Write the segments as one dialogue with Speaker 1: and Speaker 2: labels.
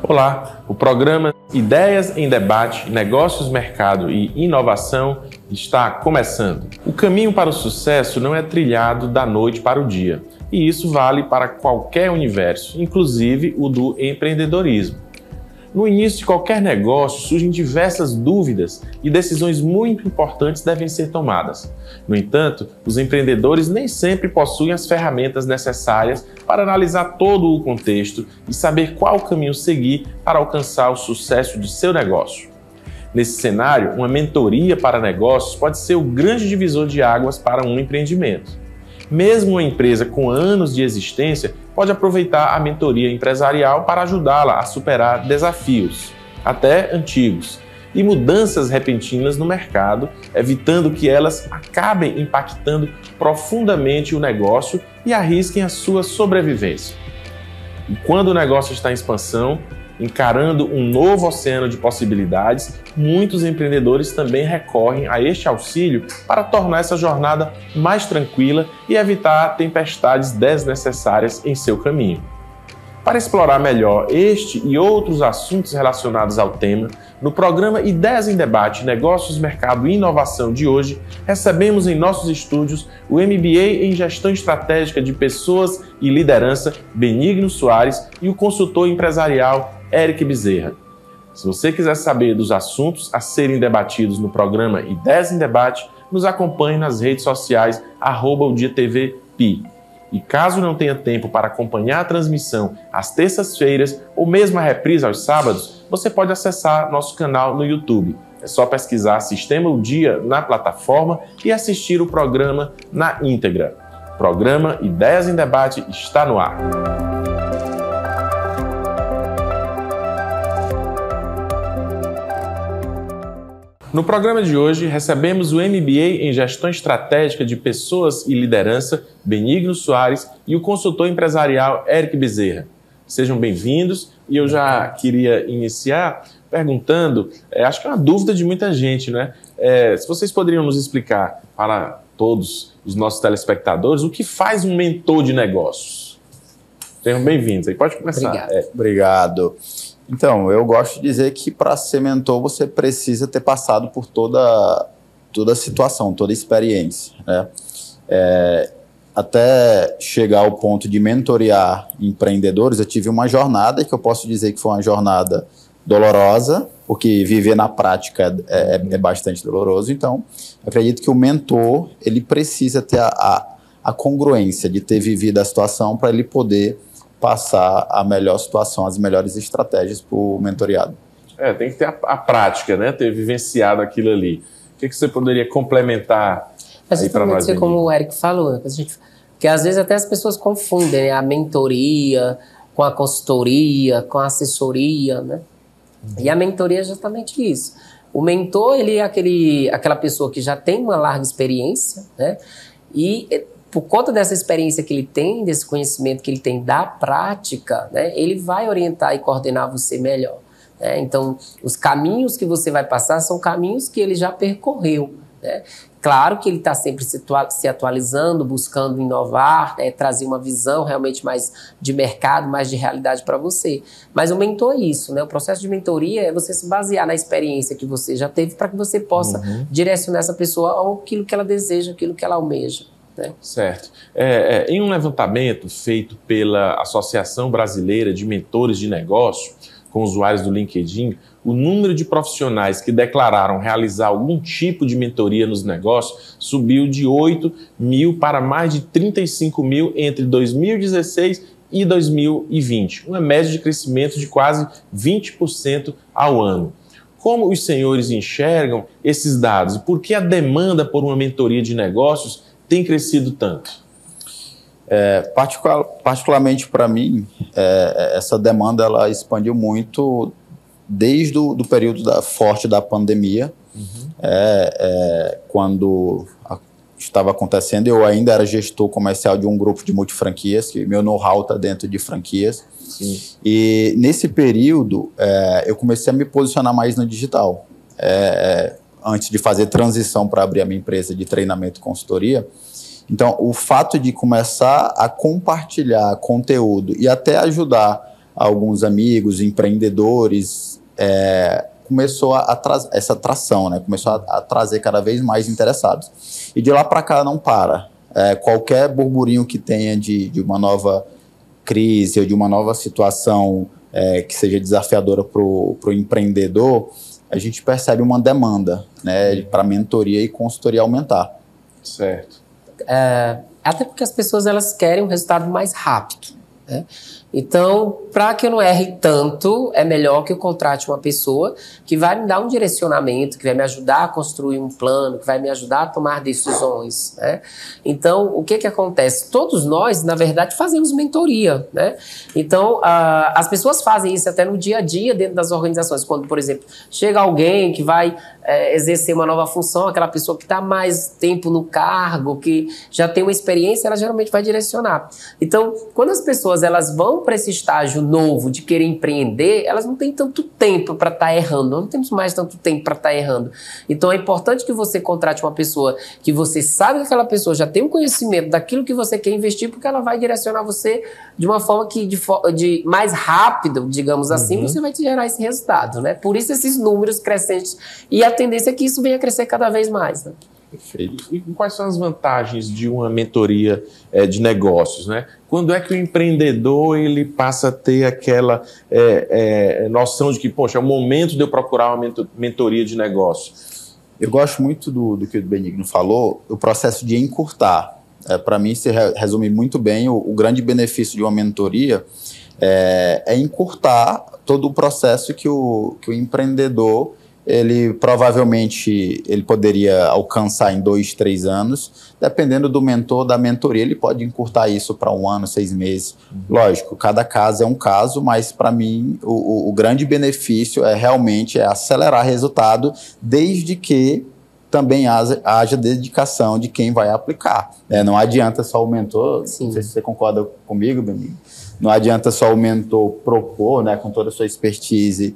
Speaker 1: Olá, o programa Ideias em Debate, Negócios, Mercado e Inovação está começando. O caminho para o sucesso não é trilhado da noite para o dia, e isso vale para qualquer universo, inclusive o do empreendedorismo. No início de qualquer negócio surgem diversas dúvidas e decisões muito importantes devem ser tomadas. No entanto, os empreendedores nem sempre possuem as ferramentas necessárias para analisar todo o contexto e saber qual caminho seguir para alcançar o sucesso de seu negócio. Nesse cenário, uma mentoria para negócios pode ser o grande divisor de águas para um empreendimento. Mesmo uma empresa com anos de existência pode aproveitar a mentoria empresarial para ajudá-la a superar desafios, até antigos, e mudanças repentinas no mercado, evitando que elas acabem impactando profundamente o negócio e arrisquem a sua sobrevivência. E quando o negócio está em expansão, encarando um novo oceano de possibilidades, muitos empreendedores também recorrem a este auxílio para tornar essa jornada mais tranquila e evitar tempestades desnecessárias em seu caminho. Para explorar melhor este e outros assuntos relacionados ao tema, no programa Ideias em Debate, Negócios, Mercado e Inovação de hoje, recebemos em nossos estúdios o MBA em Gestão Estratégica de Pessoas e Liderança, Benigno Soares, e o consultor empresarial Eric Bezerra. Se você quiser saber dos assuntos a serem debatidos no programa Ideias em Debate, nos acompanhe nas redes sociais @odiatvpi. E caso não tenha tempo para acompanhar a transmissão às terças-feiras ou mesmo a reprise aos sábados, você pode acessar nosso canal no YouTube. É só pesquisar Sistema O Dia na plataforma e assistir o programa na íntegra. O programa Ideias em Debate está no ar. No programa de hoje, recebemos o MBA em Gestão Estratégica de Pessoas e Liderança, Benigno Soares, e o consultor empresarial Eric Bezerra. Sejam bem-vindos, e eu já queria iniciar perguntando, acho que é uma dúvida de muita gente, né? Se vocês poderiam nos explicar para todos os nossos telespectadores o que faz um mentor de negócios. Sejam bem-vindos, aí pode começar.
Speaker 2: Obrigado. Então, eu gosto de dizer que para ser mentor você precisa ter passado por toda a situação, toda a experiência, né? Até chegar ao ponto de mentorear empreendedores, eu tive uma jornada que eu posso dizer que foi uma jornada dolorosa, porque viver na prática é bastante doloroso. Então, eu acredito que o mentor ele precisa ter a congruência de ter vivido a situação para ele poder passar a melhor situação, as melhores estratégias para o mentoreado.
Speaker 1: Tem que ter a prática, né? Ter vivenciado aquilo ali. O que você poderia complementar aí para nós?
Speaker 3: Como o Eric falou, né? Porque às vezes até as pessoas confundem, né? A mentoria com a consultoria, com a assessoria, né? E a mentoria é justamente isso. O mentor, ele é aquela pessoa que já tem uma larga experiência, né? E por conta dessa experiência que ele tem, desse conhecimento que ele tem da prática, né, ele vai orientar e coordenar você melhor, né? Então, os caminhos que você vai passar são caminhos que ele já percorreu, né? Claro que ele está sempre se atualizando, buscando inovar, né, trazer uma visão realmente mais de mercado, mais de realidade para você. Mas o mentor é isso, né? O processo de mentoria é você se basear na experiência que você já teve para que você possa direcionar essa pessoa àquilo que ela deseja, aquilo que ela almeja.
Speaker 1: Certo. Em um levantamento feito pela Associação Brasileira de Mentores de Negócio, com usuários do LinkedIn, o número de profissionais que declararam realizar algum tipo de mentoria nos negócios subiu de 8 mil para mais de 35 mil entre 2016 e 2020, uma média de crescimento de quase 20% ao ano. Como os senhores enxergam esses dados e por que a demanda por uma mentoria de negócios tem crescido tanto?
Speaker 2: Particularmente para mim, essa demanda ela expandiu muito desde o período forte da pandemia, quando estava acontecendo. Eu ainda era gestor comercial de um grupo de multifranquias, que meu know-how está dentro de franquias. Sim. E nesse período, eu comecei a me posicionar mais no digital. Antes de fazer transição para abrir a minha empresa de treinamento e consultoria. Então, o fato de começar a compartilhar conteúdo e até ajudar alguns amigos, empreendedores, começou essa atração, né? Começou a trazer cada vez mais interessados. E de lá para cá não para. Qualquer burburinho que tenha de uma nova crise ou de uma nova situação que seja desafiadora para o empreendedor, a gente percebe uma demanda, né, para mentoria e consultoria aumentar.
Speaker 1: Certo.
Speaker 3: Até porque as pessoas elas querem um resultado mais rápido, né? Então, para que eu não erre tanto, é melhor que eu contrate uma pessoa que vai me dar um direcionamento, que vai me ajudar a construir um plano, que vai me ajudar a tomar decisões, né? Então, o que acontece? Todos nós, na verdade, fazemos mentoria, né? Então, as pessoas fazem isso até no dia a dia dentro das organizações. Quando, por exemplo, chega alguém que vai exercer uma nova função, aquela pessoa que está mais tempo no cargo, que já tem uma experiência, ela geralmente vai direcionar. Então, quando as pessoas elas vão para esse estágio novo de querer empreender, elas não têm tanto tempo para estar errando, não temos mais tanto tempo para estar errando. Então é importante que você contrate uma pessoa que você sabe que aquela pessoa já tem um conhecimento daquilo que você quer investir, porque ela vai direcionar você de uma forma que de mais rápido, digamos assim, você vai te gerar esse resultado, né? Por isso esses números crescentes, e a tendência é que isso venha a crescer cada vez mais, né?
Speaker 1: Perfeito. E quais são as vantagens de uma mentoria de negócios, né? Quando é que o empreendedor ele passa a ter aquela noção de que, poxa, é o momento de eu procurar uma mentoria de negócios?
Speaker 2: Eu gosto muito do que o Benigno falou, o processo de encurtar. Para mim, se resume muito bem o grande benefício de uma mentoria é encurtar todo o processo que o empreendedor ele provavelmente poderia alcançar em 2, 3 anos, dependendo do mentor, da mentoria, ele pode encurtar isso para 1 ano, 6 meses. Lógico, cada caso é um caso, mas para mim o grande benefício realmente acelerar resultado, desde que também haja dedicação de quem vai aplicar. Não adianta só o mentor,
Speaker 3: Sim.
Speaker 2: Não sei se você concorda comigo, Benigno, não adianta só o mentor propor, né, com toda a sua expertise,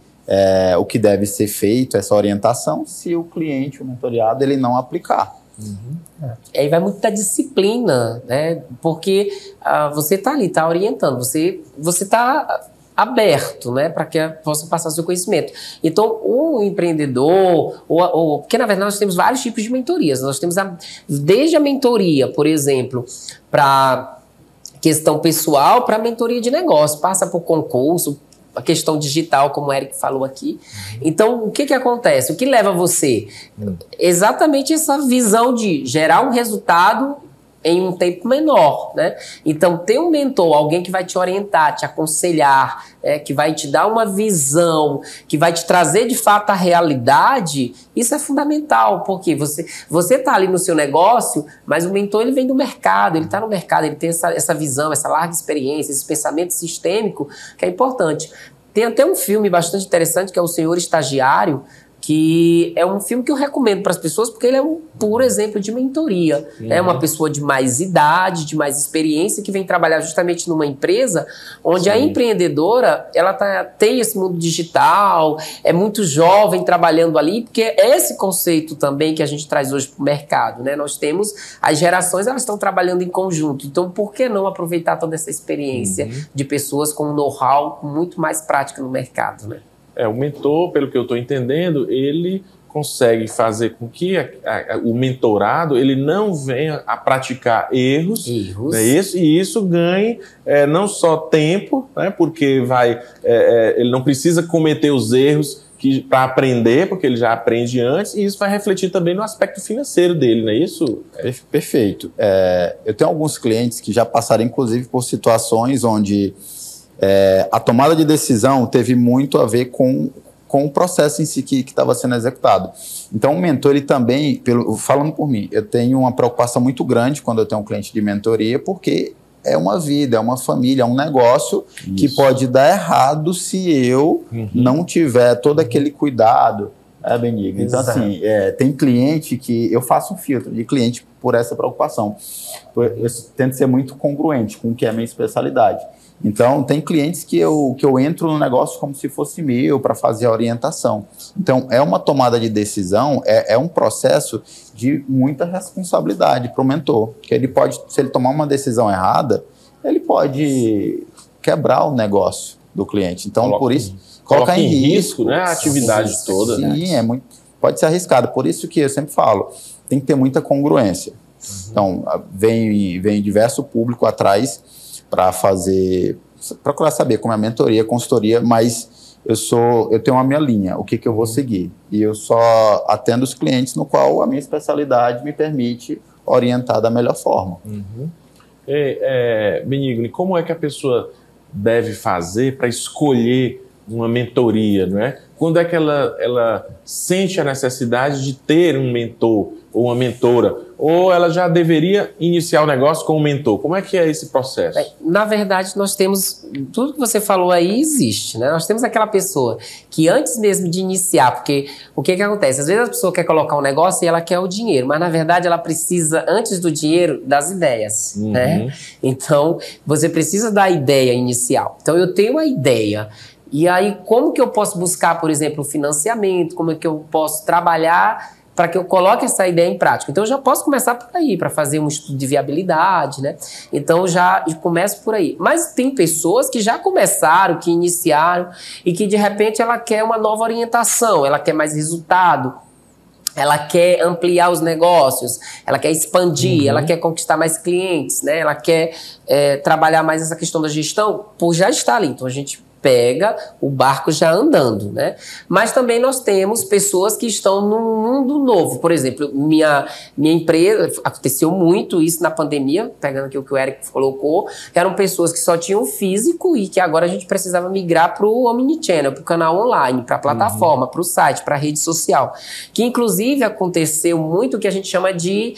Speaker 2: o que deve ser feito, essa orientação, se o cliente, o mentoriado, ele não aplicar.
Speaker 3: Aí vai muito da disciplina, né? Porque você está ali, está orientando, você está aberto, né, para que possa passar seu conhecimento. Então, o empreendedor, porque na verdade nós temos vários tipos de mentorias. Nós temos desde a mentoria, por exemplo, para questão pessoal, para mentoria de negócio, passa por concurso, a questão digital, como o Eric falou aqui. Então, o que acontece? O que leva você? Exatamente essa visão de gerar um resultado em um tempo menor, né? Então, ter um mentor, alguém que vai te orientar, te aconselhar, que vai te dar uma visão, que vai te trazer de fato a realidade, isso é fundamental, porque você tá ali no seu negócio, mas o mentor ele vem do mercado, ele está no mercado, ele tem essa visão, essa larga experiência, esse pensamento sistêmico, que é importante. Tem até um filme bastante interessante, que é O Senhor Estagiário, que é um filme que eu recomendo para as pessoas, porque ele é um puro exemplo de mentoria. É uma pessoa de mais idade, de mais experiência, que vem trabalhar justamente numa empresa onde a empreendedora ela tem esse mundo digital, é muito jovem trabalhando ali, porque é esse conceito também que a gente traz hoje para o mercado, né? Nós temos as gerações, elas estão trabalhando em conjunto, então por que não aproveitar toda essa experiência de pessoas com know-how, com muito mais prática no mercado, né?
Speaker 1: O mentor, pelo que eu estou entendendo, ele consegue fazer com que o mentorado ele não venha a praticar erros. Né, e isso ganhe não só tempo, né, porque ele não precisa cometer os erros para aprender, porque ele já aprende antes, e isso vai refletir também no aspecto financeiro dele, não é isso?
Speaker 2: Perfeito. Eu tenho alguns clientes que já passaram, inclusive, por situações onde a tomada de decisão teve muito a ver com o processo em si que estava sendo executado. Então, o mentor, ele também, falando por mim, eu tenho uma preocupação muito grande quando eu tenho um cliente de mentoria, porque é uma vida, é uma família, é um negócio que pode dar errado se eu não tiver todo aquele cuidado, Benigno. Então, assim, tem cliente que eu faço um filtro de cliente por essa preocupação. Eu tento ser muito congruente com o que é a minha especialidade. Então, tem clientes que eu entro no negócio como se fosse meu para fazer a orientação. Então, é uma tomada de decisão, é um processo de muita responsabilidade para o mentor. Que ele pode, se ele tomar uma decisão errada, ele pode quebrar o negócio. do cliente. Então,
Speaker 1: Coloca,
Speaker 2: por isso,
Speaker 1: coloca em risco, né, a atividade toda.
Speaker 2: Sim, pode ser arriscado. Por isso que eu sempre falo, tem que ter muita congruência. Então, vem diverso público atrás para procurar saber como é a mentoria, consultoria, mas eu tenho a minha linha, o que eu vou seguir. E eu só atendo os clientes no qual a minha especialidade me permite orientar da melhor forma.
Speaker 1: Benigni, como é que a pessoa deve fazer para escolher uma mentoria, não é? Quando é que ela sente a necessidade de ter um mentor ou uma mentora? Ou ela já deveria iniciar o negócio com um mentor? Como é que é esse processo?
Speaker 3: Na verdade, nós temos... Tudo que você falou aí existe, né? Nós temos aquela pessoa que antes mesmo de iniciar, porque o que acontece? Às vezes a pessoa quer colocar um negócio e ela quer o dinheiro, mas na verdade ela precisa, antes do dinheiro, das ideias, né? Então, você precisa da ideia inicial. Então, eu tenho a ideia. E aí, como que eu posso buscar, por exemplo, o financiamento? Como é que eu posso trabalhar para que eu coloque essa ideia em prática? Então, eu já posso começar por aí, para fazer um estudo de viabilidade, né? Então, já começo por aí. Mas tem pessoas que já começaram, que iniciaram, e que, de repente, ela quer uma nova orientação, ela quer mais resultado, ela quer ampliar os negócios, ela quer expandir, ela quer conquistar mais clientes, né? Ela quer trabalhar mais essa questão da gestão, por já estar ali. Então, a gente pega o barco já andando, né? Mas também nós temos pessoas que estão num mundo novo. Por exemplo, minha empresa, aconteceu muito isso na pandemia, pegando aqui o que o Eric colocou, eram pessoas que só tinham físico e que agora a gente precisava migrar para o omnichannel, para o canal online, para a plataforma, para o site, para a rede social. Que inclusive aconteceu muito o que a gente chama de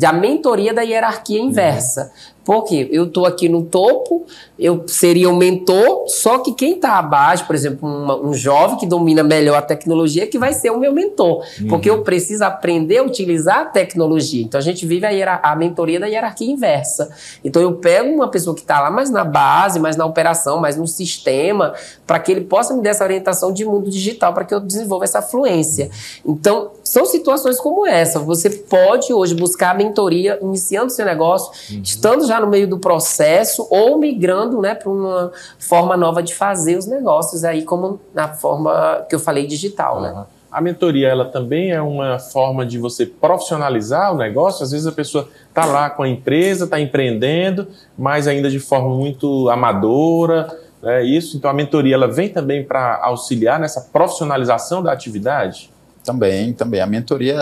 Speaker 3: a mentoria da hierarquia inversa. Porque eu estou aqui no topo, eu seria um mentor, só que quem está abaixo, por exemplo, um jovem que domina melhor a tecnologia, que vai ser o meu mentor. Porque eu preciso aprender a utilizar a tecnologia. Então, a gente vive a mentoria da hierarquia inversa. Então, eu pego uma pessoa que está lá mais na base, mais na operação, mais no sistema, para que ele possa me dar essa orientação de mundo digital, para que eu desenvolva essa fluência. Então, são situações como essa. Você pode hoje buscar a mentoria, iniciando seu negócio, estando já no meio do processo ou migrando, né, para uma forma nova de fazer os negócios, aí como na forma que eu falei, digital. Né?
Speaker 1: A mentoria, ela também é uma forma de você profissionalizar o negócio? Às vezes a pessoa está lá com a empresa, está empreendendo, mas ainda de forma muito amadora, é isso? Então a mentoria, ela vem também para auxiliar nessa profissionalização da atividade?
Speaker 2: Também. A mentoria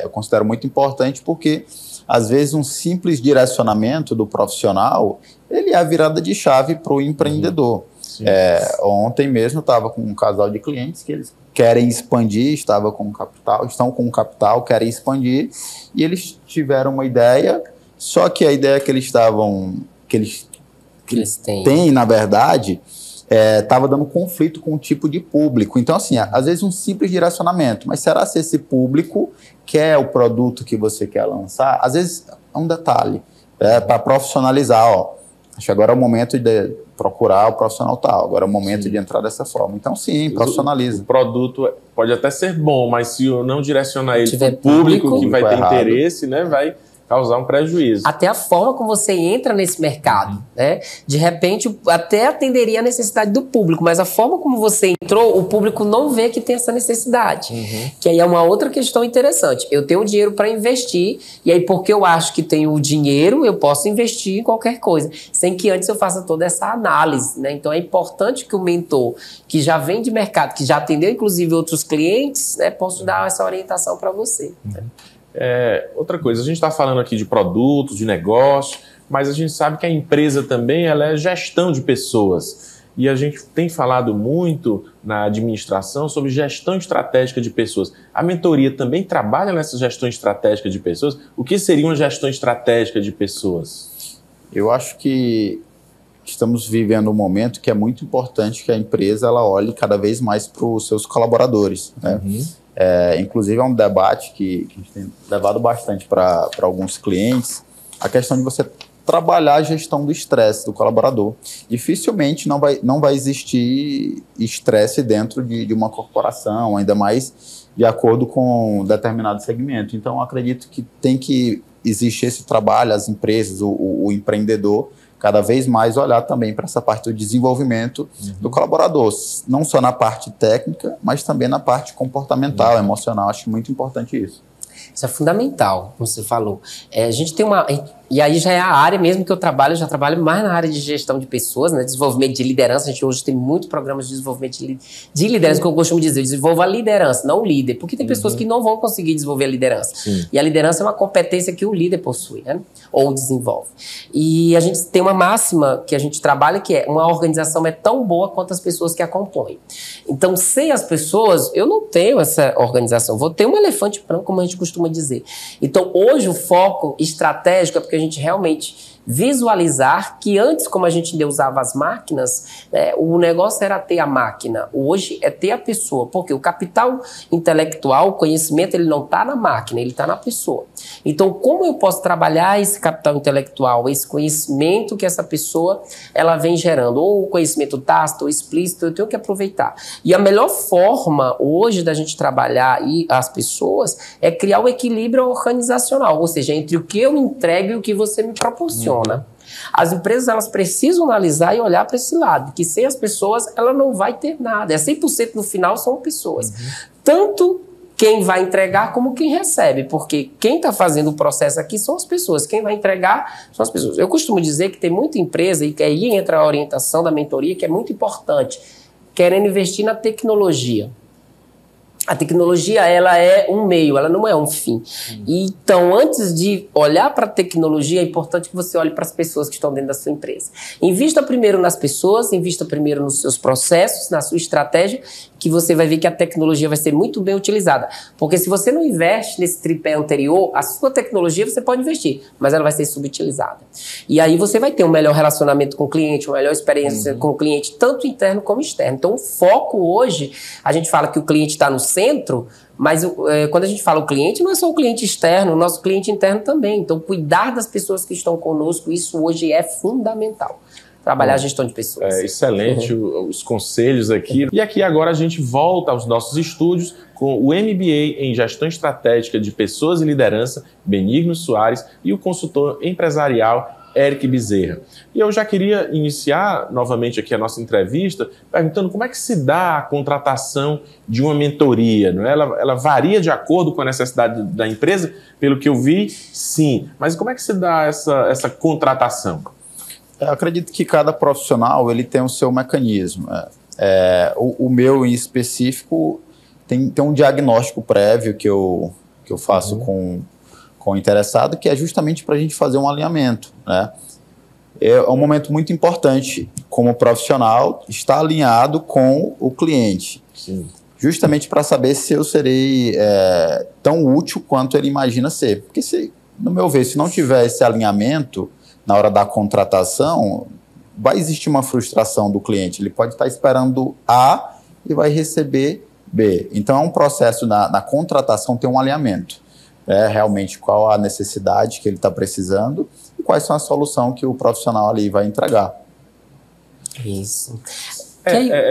Speaker 2: eu considero muito importante porque às vezes um simples direcionamento do profissional, ele é a virada de chave para o empreendedor. Ontem mesmo eu estava com um casal de clientes que eles querem expandir, estão com capital, querem expandir, e eles tiveram uma ideia, só que a ideia que eles têm, na verdade, estava dando conflito com o tipo de público. Então, assim, às vezes um simples direcionamento, mas será se esse público quer o produto que você quer lançar? Às vezes é um detalhe, para profissionalizar, acho que agora é o momento de procurar o profissional tal, agora é o momento de entrar dessa forma. Então, sim, profissionaliza.
Speaker 1: O produto pode até ser bom, mas se eu não direcionar ele para o
Speaker 3: público
Speaker 1: que vai ter interesse, né, vai causar um prejuízo.
Speaker 3: Até a forma como você entra nesse mercado, né? De repente, até atenderia a necessidade do público, mas a forma como você entrou, o público não vê que tem essa necessidade. Que aí é uma outra questão interessante. Eu tenho dinheiro para investir, e aí porque eu acho que tenho o dinheiro, eu posso investir em qualquer coisa, sem que antes eu faça toda essa análise, né? Então é importante que o mentor, que já vem de mercado, que já atendeu inclusive outros clientes, né, possa dar essa orientação para você. Né?
Speaker 1: Outra coisa, a gente está falando aqui de produtos, de negócio, mas a gente sabe que a empresa também ela é gestão de pessoas. E a gente tem falado muito na administração sobre gestão estratégica de pessoas. A mentoria também trabalha nessa gestão estratégica de pessoas? O que seria uma gestão estratégica de pessoas?
Speaker 2: Eu acho que estamos vivendo um momento que é muito importante que a empresa ela olhe cada vez mais para os seus colaboradores, né? Inclusive é um debate que a gente tem levado bastante para alguns clientes, a questão de você trabalhar a gestão do estresse do colaborador. Dificilmente não vai existir estresse dentro de uma corporação, ainda mais de acordo com um determinado segmento. Então, eu acredito que tem que existir esse trabalho, as empresas, o empreendedor, cada vez mais olhar também para essa parte do desenvolvimento do colaborador, não só na parte técnica, mas também na parte comportamental, emocional. Acho muito importante isso.
Speaker 3: Isso é fundamental, como você falou. A gente tem uma... E aí já é a área mesmo que eu já trabalho mais na área de gestão de pessoas, né? Desenvolvimento de liderança. A gente hoje tem muitos programas de desenvolvimento de liderança, que eu costumo dizer, desenvolva a liderança, não o líder. Porque tem pessoas que não vão conseguir desenvolver a liderança.
Speaker 1: Sim.
Speaker 3: E a liderança é uma competência que o líder possui, né? Ou desenvolve. E a gente tem uma máxima que a gente trabalha, que é uma organização é tão boa quanto as pessoas que a compõem. Então, sem as pessoas, eu não tenho essa organização. Vou ter um elefante branco, como a gente costuma dizer. Então, hoje o foco estratégico é porque a gente realmente visualizar que antes, como a gente ainda usava as máquinas, o negócio era ter a máquina. Hoje é ter a pessoa, porque o capital intelectual, o conhecimento, ele não está na máquina, ele está na pessoa. Então, como eu posso trabalhar esse capital intelectual, esse conhecimento que essa pessoa ela vem gerando, ou o conhecimento tácito ou explícito, eu tenho que aproveitar. E a melhor forma hoje da gente trabalhar as pessoas é criar o equilíbrio organizacional, ou seja, entre o que eu entrego e o que você me proporciona. As empresas elas precisam analisar e olhar para esse lado, que sem as pessoas ela não vai ter nada. 100% no final são pessoas. Tanto quem vai entregar como quem recebe, porque quem está fazendo o processo aqui são as pessoas, quem vai entregar são as pessoas. Eu costumo dizer que tem muita empresa, e que aí entra a orientação da mentoria, que é muito importante, querendo investir na tecnologia. A tecnologia, ela é um meio, ela não é um fim. Então, antes de olhar para a tecnologia, é importante que você olhe para as pessoas que estão dentro da sua empresa. Invista primeiro nas pessoas, invista primeiro nos seus processos, na sua estratégia, que você vai ver que a tecnologia vai ser muito bem utilizada. Porque se você não investe nesse tripé anterior, a sua tecnologia você pode investir, mas ela vai ser subutilizada. E aí você vai ter um melhor relacionamento com o cliente, uma melhor experiência com o cliente, tanto interno como externo. Então, o foco hoje, a gente fala que o cliente está no centro, mas quando a gente fala o cliente, não é só o cliente externo, o nosso cliente interno também. Então, cuidar das pessoas que estão conosco, isso hoje é fundamental. Trabalhar a gestão de pessoas.
Speaker 1: Excelente os conselhos aqui. E aqui agora a gente volta aos nossos estúdios com o MBA em Gestão Estratégica de Pessoas e Liderança, Benigno Soares, e o consultor empresarial Eric Bezerra. E eu já queria iniciar novamente aqui a nossa entrevista perguntando como é que se dá a contratação de uma mentoria, não é? Ela varia de acordo com a necessidade da empresa? Pelo que eu vi, sim. Mas como é que se dá essa contratação?
Speaker 2: Eu acredito que cada profissional ele tem o seu mecanismo. O meu, em específico, tem um diagnóstico prévio que eu faço com o interessado, que é justamente para a gente fazer um alinhamento, né? É um momento muito importante, como profissional, estar alinhado com o cliente.
Speaker 1: Sim. Justamente
Speaker 2: para saber se eu serei tão útil quanto ele imagina ser. Porque, no meu ver, se não tiver esse alinhamento na hora da contratação, vai existir uma frustração do cliente. Ele pode estar esperando A e vai receber B. Então, é um processo na contratação ter um alinhamento. Realmente qual a necessidade que ele está precisando e quais são a solução que o profissional ali vai entregar.
Speaker 3: Isso.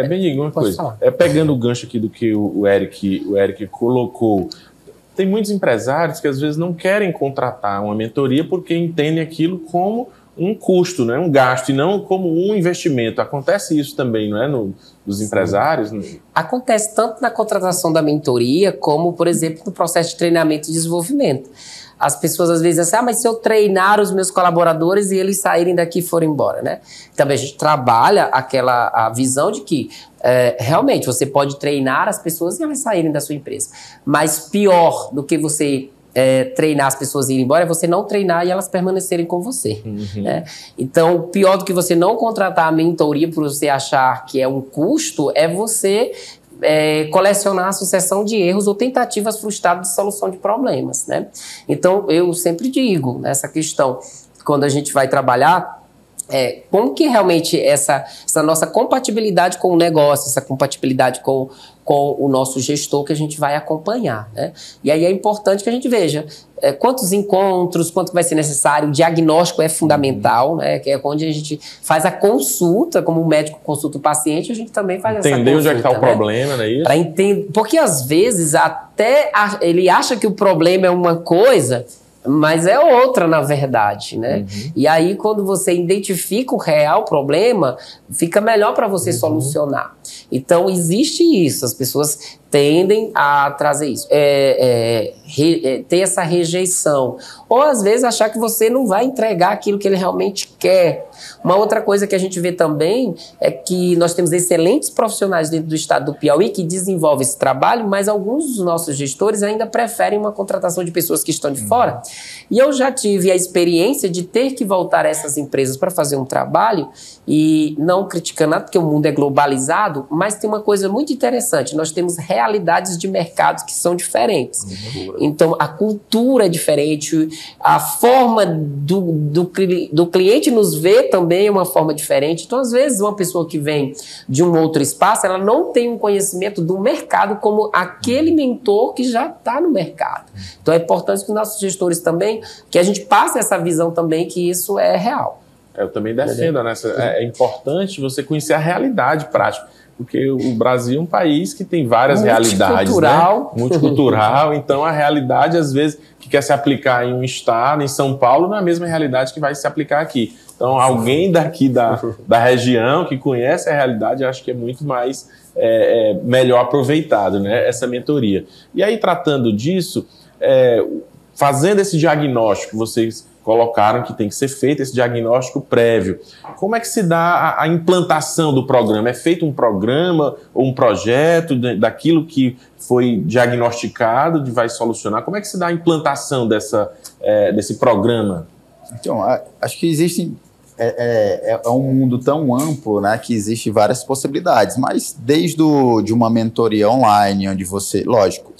Speaker 1: Benigno, uma coisa. Pegando o gancho aqui do que o Eric colocou, tem muitos empresários que às vezes não querem contratar uma mentoria porque entendem aquilo como um custo, né? Um gasto, e não como um investimento. Acontece isso também, não é? Dos empresários?
Speaker 3: Acontece tanto na contratação da mentoria, como, por exemplo, no processo de treinamento e desenvolvimento. As pessoas às vezes dizem assim, mas se eu treinar os meus colaboradores e eles saírem daqui e forem embora, né? Também a gente trabalha a visão de que realmente você pode treinar as pessoas e elas saírem da sua empresa. Mas pior do que você treinar as pessoas e ir embora é você não treinar e elas permanecerem com você. Né? Então, pior do que você não contratar a mentoria por você achar que é um custo, é você colecionar a sucessão de erros ou tentativas frustradas de solução de problemas. Né? Então, eu sempre digo nessa questão, quando a gente vai trabalhar, como que realmente essa nossa compatibilidade com o negócio, essa compatibilidade com o nosso gestor que a gente vai acompanhar, né? E aí é importante que a gente veja quantos encontros, quanto vai ser necessário, o diagnóstico é fundamental, né? Que é onde a gente faz a consulta, como o médico consulta o paciente, a gente também faz essa consulta.
Speaker 1: Entender onde é que está o problema, não é isso?
Speaker 3: Pra entender, porque às vezes até ele acha que o problema é uma coisa mas é outra, na verdade, né?
Speaker 1: Uhum.
Speaker 3: E aí, quando você identifica o real problema, fica melhor para você solucionar. Então, existe isso, as pessoas tendem a trazer isso, ter essa rejeição, ou às vezes achar que você não vai entregar aquilo que ele realmente quer. Uma outra coisa que a gente vê também é que nós temos excelentes profissionais dentro do estado do Piauí que desenvolvem esse trabalho, mas alguns dos nossos gestores ainda preferem uma contratação de pessoas que estão de fora. E eu já tive a experiência de ter que voltar a essas empresas para fazer um trabalho, e não criticando nada, porque o mundo é globalizado, mas tem uma coisa muito interessante, nós temos realidades de mercados que são diferentes. Então, a cultura é diferente, a forma do cliente nos ver também é uma forma diferente. Então, às vezes, uma pessoa que vem de um outro espaço, ela não tem um conhecimento do mercado como aquele mentor que já está no mercado. Então, é importante que os nossos gestores também, que a gente passe essa visão também, que isso é real.
Speaker 1: Eu também defendo, né? É importante você conhecer a realidade prática, porque o Brasil é um país que tem várias realidades, né? Multicultural, então a realidade, às vezes, que quer se aplicar em um estado, em São Paulo, não é a mesma realidade que vai se aplicar aqui. Então, alguém daqui da região que conhece a realidade, acho que é muito mais melhor aproveitado, né? Essa mentoria. E aí, tratando disso, fazendo esse diagnóstico, vocês colocaram que tem que ser feito esse diagnóstico prévio. Como é que se dá a implantação do programa? É feito um programa ou um projeto daquilo que foi diagnosticado, vai solucionar? Como é que se dá a implantação desse programa?
Speaker 2: Então, acho que existe... É um mundo tão amplo, né, que existe várias possibilidades, mas desde de uma mentoria online, onde você, lógico,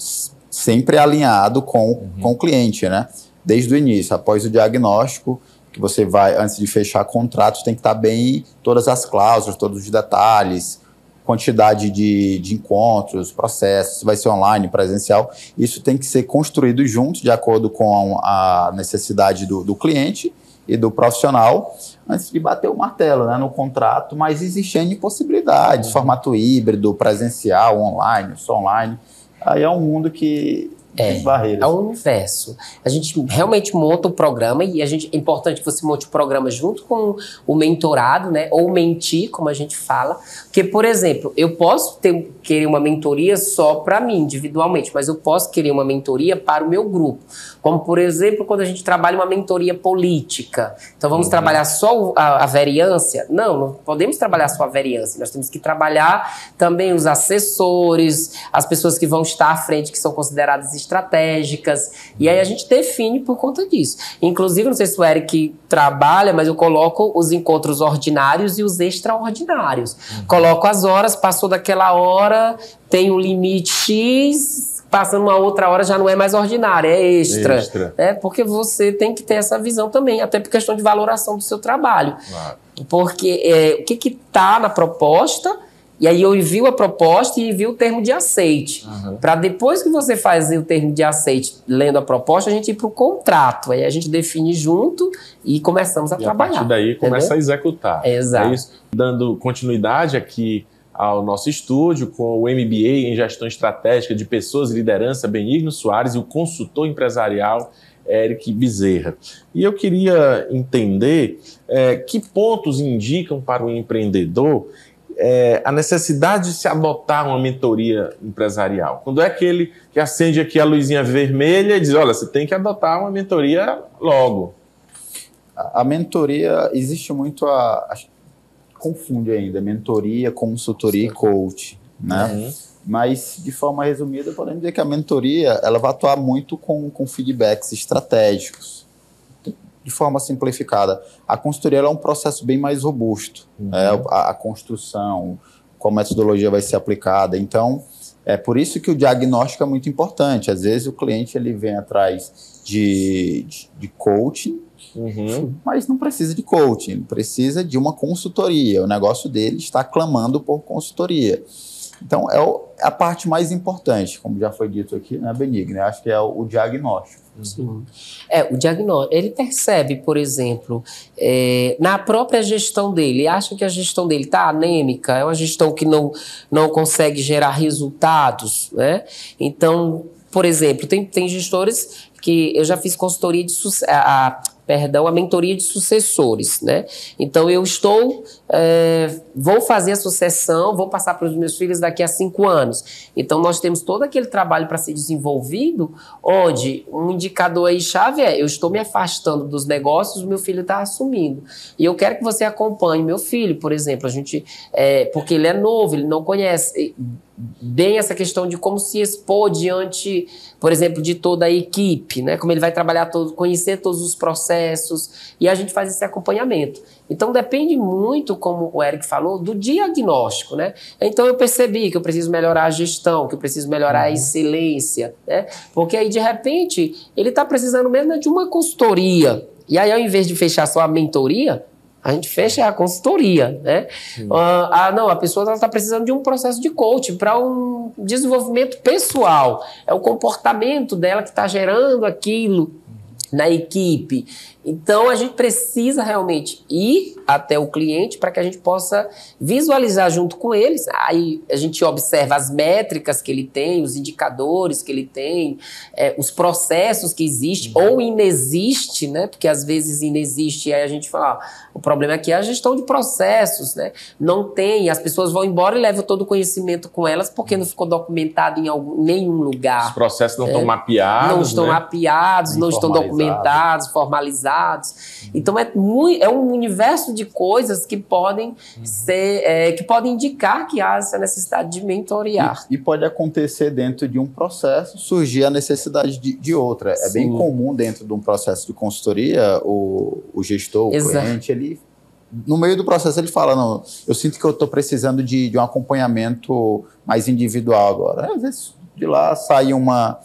Speaker 2: sempre alinhado com o cliente, né? Desde o início, após o diagnóstico, que você vai, antes de fechar contratos, tem que estar bem todas as cláusulas, todos os detalhes, quantidade de encontros, processos, se vai ser online, presencial. Isso tem que ser construído junto, de acordo com a necessidade do cliente e do profissional, antes de bater o martelo, né, no contrato, mas existem possibilidades, formato híbrido, presencial, online, só online. Aí é um mundo que...
Speaker 3: É um universo. A gente realmente monta o programa e é importante que você monte o programa junto com o mentorado, né? Ou mentir, como a gente fala. Porque, por exemplo, eu posso querer uma mentoria só para mim, individualmente, mas eu posso querer uma mentoria para o meu grupo. Como, por exemplo, quando a gente trabalha uma mentoria política. Então, vamos trabalhar só a variância? Não podemos trabalhar só a variância. Nós temos que trabalhar também os assessores, as pessoas que vão estar à frente, que são consideradas estratégicas, e aí a gente define por conta disso. Inclusive, não sei se o Eric trabalha, mas eu coloco os encontros ordinários e os extraordinários. Coloco as horas, passou daquela hora, tem um limite X, passando uma outra hora já não é mais ordinária, é extra. Porque você tem que ter essa visão também, até por questão de valoração do seu trabalho. Claro. Porque o que está na proposta... E aí eu envio a proposta e envio o termo de aceite. Para depois que você fazer o termo de aceite, lendo a proposta, a gente ir para o contrato. Aí a gente define junto e começamos a trabalhar.
Speaker 1: A partir daí começa a executar.
Speaker 3: Exato.
Speaker 1: É isso. Dando continuidade aqui ao nosso estúdio com o MBA em Gestão Estratégica de Pessoas e Liderança, Benigno Soares, e o consultor empresarial Eric Bezerra. E eu queria entender que pontos indicam para o empreendedor a necessidade de se adotar uma mentoria empresarial. Quando é aquele que acende aqui a luzinha vermelha e diz, olha, você tem que adotar uma mentoria logo.
Speaker 2: A mentoria, existe muito confunde ainda, mentoria, consultoria e coach, né? Mas, de forma resumida, podemos dizer que a mentoria ela vai atuar muito com feedbacks estratégicos. De forma simplificada, a consultoria é um processo bem mais robusto. A construção, como a metodologia vai ser aplicada. Então, é por isso que o diagnóstico é muito importante. Às vezes o cliente ele vem atrás de coaching, mas não precisa de coaching, ele precisa de uma consultoria. O negócio dele está clamando por consultoria. Então, é a parte mais importante, como já foi dito aqui, né, Benigno? Acho que é o diagnóstico.
Speaker 3: Sim. O diagnóstico, ele percebe, por exemplo, na própria gestão dele, acha que a gestão dele está anêmica, é uma gestão que não consegue gerar resultados, né? Então, por exemplo, tem gestores que eu já fiz consultoria de a mentoria de sucessores, né? Então eu vou fazer a sucessão, vou passar para os meus filhos daqui a 5 anos. Então nós temos todo aquele trabalho para ser desenvolvido, onde um indicador aí chave eu estou me afastando dos negócios, o meu filho está assumindo. E eu quero que você acompanhe meu filho, por exemplo, porque ele é novo, ele não conhece bem essa questão de como se expor diante, por exemplo, de toda a equipe, né? Como ele vai trabalhar conhecer todos os processos, e a gente faz esse acompanhamento. Então depende muito, como o Eric falou, do diagnóstico, né? Então eu percebi que eu preciso melhorar a gestão, que eu preciso melhorar a excelência, né? Porque aí de repente ele está precisando mesmo de uma consultoria, e aí ao invés de fechar só a mentoria, a gente fecha a consultoria, né? Não, a pessoa está precisando de um processo de coaching para um desenvolvimento pessoal. É o comportamento dela que está gerando aquilo na equipe. Então, a gente precisa realmente ir até o cliente para que a gente possa visualizar junto com eles. Aí a gente observa as métricas que ele tem, os indicadores que ele tem, os processos que existem ou inexiste, né? Porque às vezes inexiste e aí a gente fala, o problema aqui é a gestão de processos, né? Não tem, as pessoas vão embora e levam todo o conhecimento com elas porque não ficou documentado em nenhum lugar.
Speaker 1: Os processos não estão mapeados,
Speaker 3: não estão mapeados, não estão documentados, formalizados. Então é um universo de coisas que podem que podem indicar que há essa necessidade de mentorear.
Speaker 2: E pode acontecer dentro de um processo, surgir a necessidade de outra. Sim. É bem comum dentro de um processo de consultoria, o gestor, o cliente, ele, no meio do processo ele fala, não, eu sinto que eu estou precisando de um acompanhamento mais individual agora. Às vezes de lá sai uma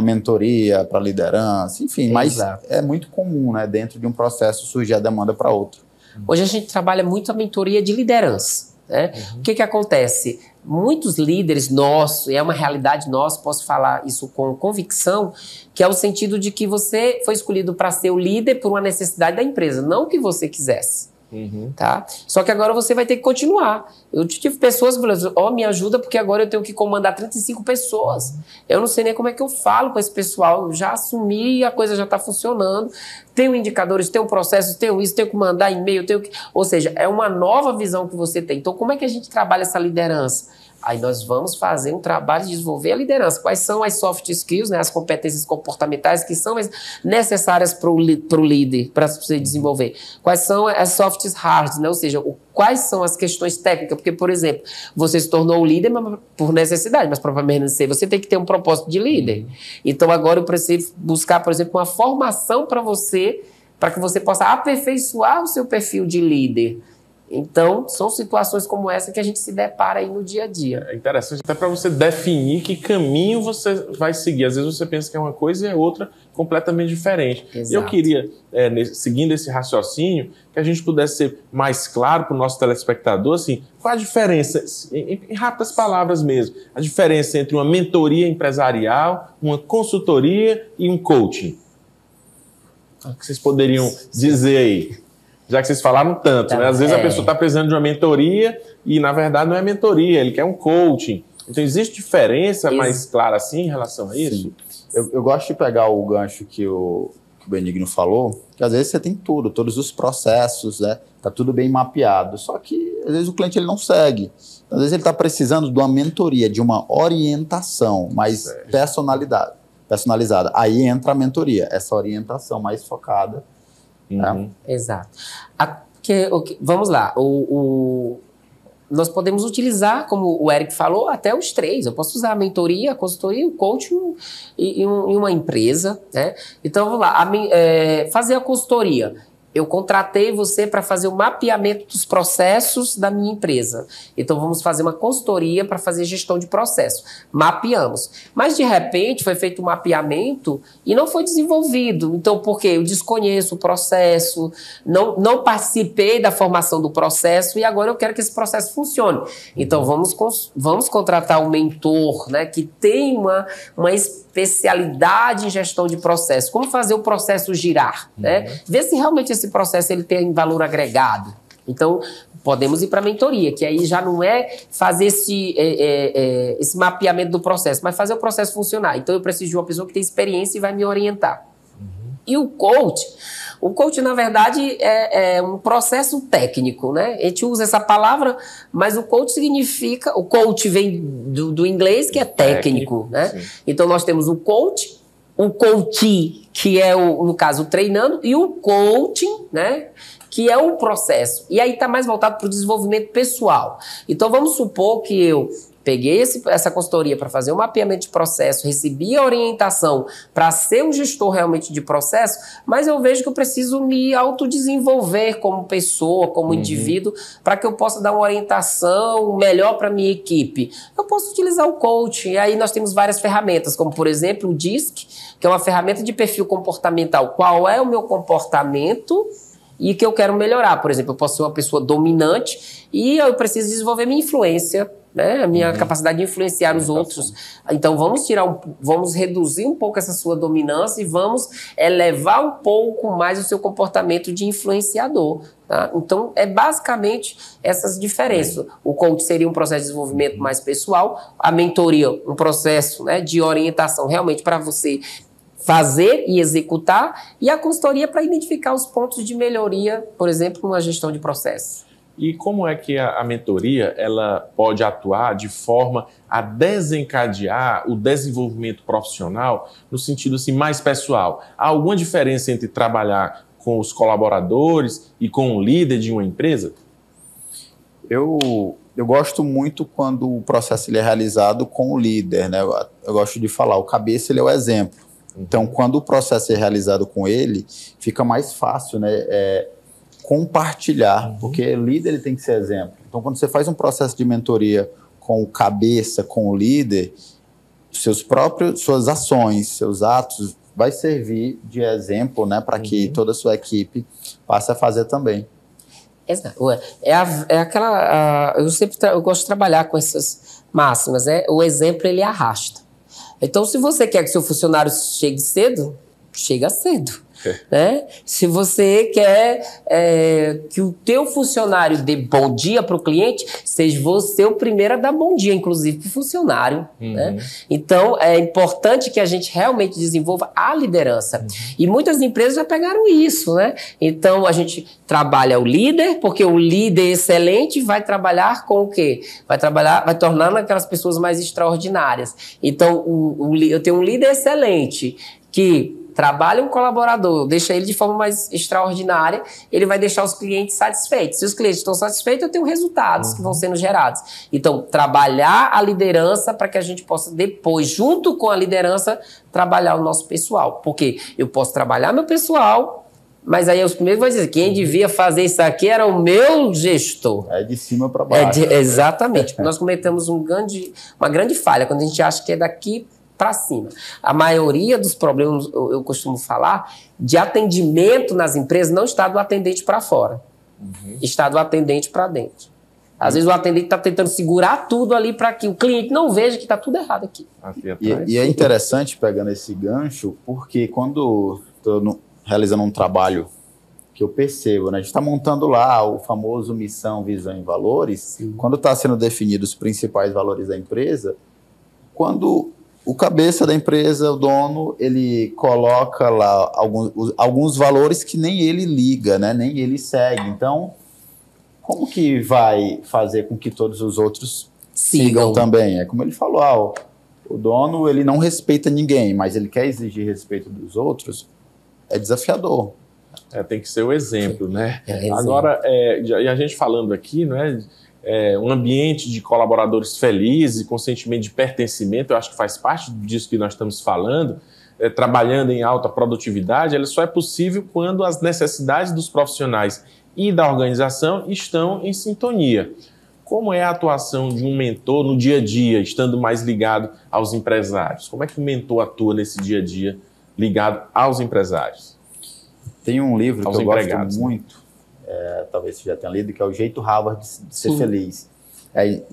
Speaker 2: mentoria para liderança, enfim, mas é muito comum, né, dentro de um processo surgir a demanda para outro.
Speaker 3: Hoje a gente trabalha muito a mentoria de liderança, né? O que acontece? Muitos líderes nossos, e é uma realidade nossa, posso falar isso com convicção, que é o sentido de que você foi escolhido para ser o líder por uma necessidade da empresa, não o que você quisesse. Tá? Só que agora você vai ter que continuar. Eu tive pessoas falando, me ajuda porque agora eu tenho que comandar 35 pessoas. Eu não sei nem como é que eu falo com esse pessoal. Eu já assumi e a coisa já está funcionando. Tenho indicadores, tenho processos, tenho isso, tenho que mandar e-mail, Ou seja, é uma nova visão que você tem. Então, como é que a gente trabalha essa liderança? Aí nós vamos fazer um trabalho de desenvolver a liderança. Quais são as soft skills, né, as competências comportamentais que são necessárias para o líder, para você desenvolver? Quais são as soft hard, né? Ou seja, quais são as questões técnicas? Porque, por exemplo, você se tornou o líder por necessidade, mas para permanecer você tem que ter um propósito de líder. Então agora eu preciso buscar, por exemplo, uma formação para que você possa aperfeiçoar o seu perfil de líder. Então, são situações como essa que a gente se depara aí no dia a dia.
Speaker 1: É interessante até para você definir que caminho você vai seguir. Às vezes você pensa que é uma coisa e é outra completamente diferente.
Speaker 3: Exato.
Speaker 1: Eu queria, seguindo esse raciocínio, que a gente pudesse ser mais claro para o nosso telespectador, assim, qual a diferença, em rápidas palavras mesmo, a diferença entre uma mentoria empresarial, uma consultoria e um coaching? O que vocês poderiam dizer aí? Já que vocês falaram tanto, né? Às vezes a pessoa está precisando de uma mentoria e, na verdade, não é mentoria, ele quer um coaching. Então, existe diferença mais clara assim em relação a isso?
Speaker 2: Sim. Eu gosto de pegar o gancho que o Benigno falou, que às vezes você tem tudo, todos os processos, né? Tá tudo bem mapeado, só que às vezes o cliente ele não segue. Às vezes ele está precisando de uma mentoria, de uma orientação mais personalizada. Aí entra a mentoria, essa orientação mais focada.
Speaker 3: Exato. Vamos lá, nós podemos utilizar, como o Eric falou, até os 3. Eu posso usar a mentoria, a consultoria, o coaching em uma empresa, né? Então, vamos lá, fazer a consultoria. Eu contratei você para fazer o mapeamento dos processos da minha empresa. Então, vamos fazer uma consultoria para fazer gestão de processo. Mapeamos. Mas, de repente, foi feito um mapeamento e não foi desenvolvido. Então, por quê? Eu desconheço o processo, não participei da formação do processo e agora eu quero que esse processo funcione. Então, vamos contratar um mentor, né, que tem uma especialidade em gestão de processo. Como fazer o processo girar, né? Ver se realmente esse processo ele tem valor agregado. Então, podemos ir para a mentoria, que aí já não é fazer esse mapeamento do processo, mas fazer o processo funcionar. Então, eu preciso de uma pessoa que tem experiência e vai me orientar. E o coach, na verdade, é um processo técnico, né? A gente usa essa palavra, mas o coach significa... O coach vem do inglês, que é técnico, né? Sim. Então, nós temos o coach, o coachee, que é, no caso, treinando, e o coaching, né? Que é um processo. E aí está mais voltado para o desenvolvimento pessoal. Então, vamos supor que eu peguei essa consultoria para fazer um mapeamento de processo, recebi a orientação para ser um gestor realmente de processo, mas eu vejo que eu preciso me autodesenvolver como pessoa, como indivíduo, para que eu possa dar uma orientação melhor para a minha equipe. Eu posso utilizar o coach, e aí nós temos várias ferramentas, como por exemplo o DISC, que é uma ferramenta de perfil comportamental. Qual é o meu comportamento e que eu quero melhorar? Por exemplo, eu posso ser uma pessoa dominante e eu preciso desenvolver minha influência, né? A minha capacidade de influenciar os outros. Então, vamos reduzir um pouco essa sua dominância e vamos elevar um pouco mais o seu comportamento de influenciador. Tá? Então, é basicamente essas diferenças. O coach seria um processo de desenvolvimento mais pessoal, a mentoria, um processo, né, de orientação realmente para você fazer e executar, e a consultoria para identificar os pontos de melhoria, por exemplo, numa gestão de processo.
Speaker 1: E como é que a mentoria ela pode atuar de forma a desencadear o desenvolvimento profissional no sentido assim, mais pessoal? Há alguma diferença entre trabalhar com os colaboradores e com o líder de uma empresa?
Speaker 2: Eu gosto muito quando o processo ele é realizado com o líder, né? Eu gosto de falar, o cabeça ele é o exemplo. Então, quando o processo é realizado com ele, fica mais fácil, né? Compartilhar, porque o líder ele tem que ser exemplo. Então, quando você faz um processo de mentoria com o cabeça, com o líder, suas ações, seus atos, vai servir de exemplo, né? Para que toda a sua equipe passe a fazer também.
Speaker 3: Exato. Eu gosto de trabalhar com essas máximas, né? O exemplo, ele arrasta. Então, se você quer que seu funcionário chegue cedo, chega cedo. Né? Se você quer que o teu funcionário dê bom dia para o cliente, seja você o primeiro a dar bom dia, inclusive para o funcionário. Né? Então, é importante que a gente realmente desenvolva a liderança. E muitas empresas já pegaram isso. Né? Então, a gente trabalha o líder, porque o líder excelente vai trabalhar com o quê? Vai tornar aquelas pessoas mais extraordinárias. Então, eu tenho um líder excelente que trabalha um colaborador, deixa ele de forma mais extraordinária, ele vai deixar os clientes satisfeitos. Se os clientes estão satisfeitos, eu tenho resultados que vão sendo gerados. Então, trabalhar a liderança para que a gente possa depois, junto com a liderança, trabalhar o nosso pessoal. Porque eu posso trabalhar meu pessoal, mas aí os primeiros vão dizer, quem devia fazer isso aqui era o meu gestor.
Speaker 2: É de cima para baixo.
Speaker 3: Exatamente. Nós cometemos uma grande falha quando a gente acha que é daqui para cima. A maioria dos problemas, eu costumo falar, de atendimento nas empresas não está do atendente para fora, está do atendente para dentro. Às vezes o atendente está tentando segurar tudo ali para que o cliente não veja que está tudo errado aqui.
Speaker 2: E é interessante, pegando esse gancho, porque quando estou realizando um trabalho que eu percebo, né? A gente está montando lá o famoso missão, visão e valores. Sim. Quando está sendo definidos os principais valores da empresa, quando o cabeça da empresa, o dono, ele coloca lá alguns valores que nem ele liga, né? Nem ele segue. Então, como que vai fazer com que todos os outros sigam também? É como ele falou, o dono ele não respeita ninguém, mas ele quer exigir respeito dos outros, é desafiador.
Speaker 1: Tem que ser o exemplo, né? Agora, e a gente falando aqui, não é? Um ambiente de colaboradores felizes e com sentimento de pertencimento, eu acho que faz parte disso que nós estamos falando, trabalhando em alta produtividade, ela só é possível quando as necessidades dos profissionais e da organização estão em sintonia. Como é a atuação de um mentor no dia a dia, estando mais ligado aos empresários? Como é que o mentor atua nesse dia a dia ligado aos empresários?
Speaker 2: Tem um livro que eu gosto muito, talvez você já tenha lido, que é O Jeito Harvard de Ser Feliz.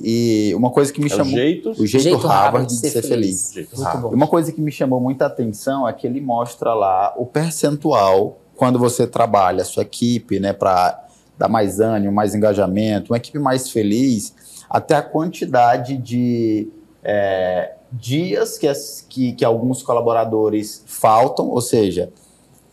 Speaker 2: E uma coisa que me chamou... O Jeito Harvard de Ser Feliz. Uma coisa que me chamou muita atenção é que ele mostra lá o percentual, quando você trabalha a sua equipe, né, para dá mais ânimo, mais engajamento, uma equipe mais feliz, até a quantidade de dias que alguns colaboradores faltam, ou seja,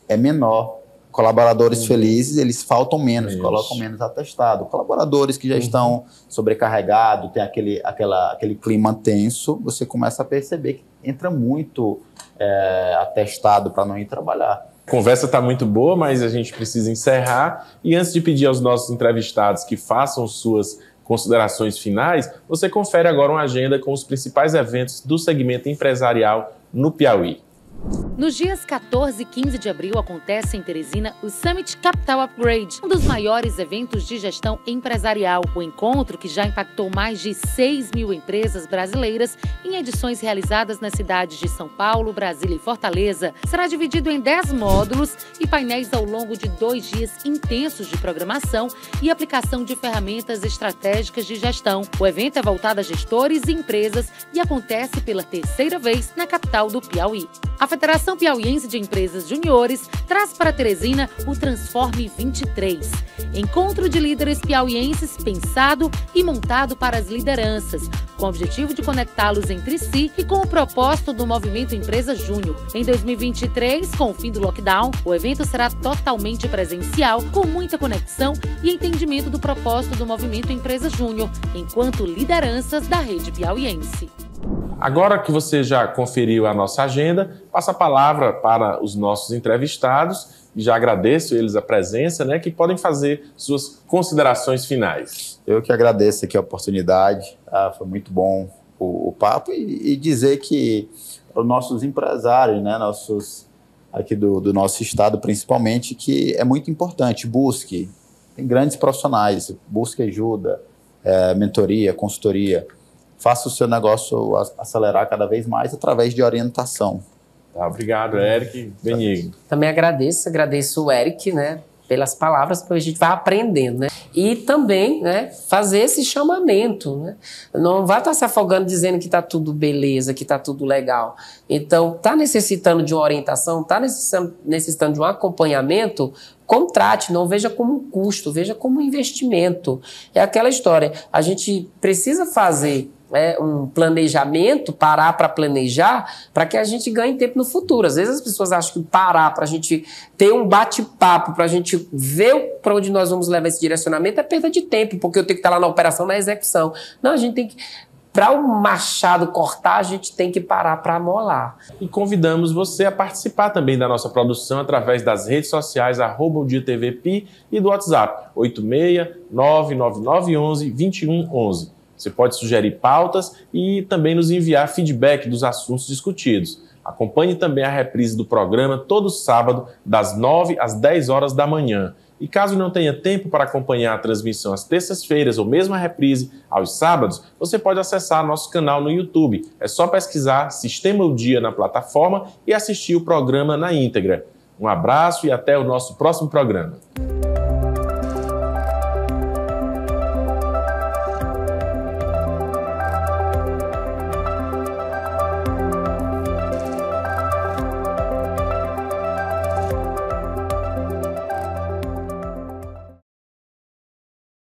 Speaker 2: é menor. Colaboradores felizes, eles faltam menos, colocam menos atestado. Colaboradores que já estão sobrecarregados, tem aquele clima tenso, você começa a perceber que entra muito atestado para não ir trabalhar.
Speaker 1: A conversa está muito boa, mas a gente precisa encerrar. E antes de pedir aos nossos entrevistados que façam suas considerações finais, você confere agora uma agenda com os principais eventos do segmento empresarial no Piauí.
Speaker 4: Nos dias 14 e 15 de abril acontece em Teresina o Summit Capital Upgrade, um dos maiores eventos de gestão empresarial. O encontro, que já impactou mais de 6.000 empresas brasileiras em edições realizadas nas cidades de São Paulo, Brasília e Fortaleza, será dividido em 10 módulos e painéis ao longo de 2 dias intensos de programação e aplicação de ferramentas estratégicas de gestão. O evento é voltado a gestores e empresas e acontece pela 3ª vez na capital do Piauí. A Federação Piauiense de Empresas Juniores traz para Teresina o Transforme 23, encontro de líderes piauienses pensado e montado para as lideranças, com o objetivo de conectá-los entre si e com o propósito do Movimento Empresa Júnior. Em 2023, com o fim do lockdown, o evento será totalmente presencial, com muita conexão e entendimento do propósito do Movimento Empresa Júnior, enquanto lideranças da rede piauiense.
Speaker 1: Agora que você já conferiu a nossa agenda, passo a palavra para os nossos entrevistados e já agradeço eles a presença, que podem fazer suas considerações finais.
Speaker 2: Eu que agradeço aqui a oportunidade, foi muito bom o papo e dizer que os nossos empresários, nossos aqui do nosso estado principalmente, que é muito importante, busque, tem grandes profissionais, busque ajuda, mentoria, consultoria. Faça o seu negócio acelerar cada vez mais através de orientação.
Speaker 1: Tá, obrigado, Eric. Benigno.
Speaker 3: Também agradeço o Eric, pelas palavras, porque a gente vai aprendendo, E também, fazer esse chamamento, Não vai estar se afogando dizendo que está tudo beleza, que está tudo legal. Então, está necessitando de uma orientação, está necessitando de um acompanhamento, contrate, não veja como um custo, veja como um investimento. É aquela história, a gente precisa fazer um planejamento, parar para planejar, para que a gente ganhe tempo no futuro. Às vezes as pessoas acham que parar para a gente ter um bate-papo, para a gente ver para onde nós vamos levar esse direcionamento é perda de tempo, porque eu tenho que estar lá na operação, na execução. Não, a gente tem que... Para o machado cortar, a gente tem que parar para amolar.
Speaker 1: E convidamos você a participar também da nossa produção através das redes sociais @OMDiaTVPi e do WhatsApp 86-99911-2111. Você pode sugerir pautas e também nos enviar feedback dos assuntos discutidos. Acompanhe também a reprise do programa todo sábado, das 9 às 10 horas da manhã. E caso não tenha tempo para acompanhar a transmissão às terças-feiras ou mesmo a reprise aos sábados, você pode acessar nosso canal no YouTube. É só pesquisar Sistema O Dia na plataforma e assistir o programa na íntegra. Um abraço e até o nosso próximo programa.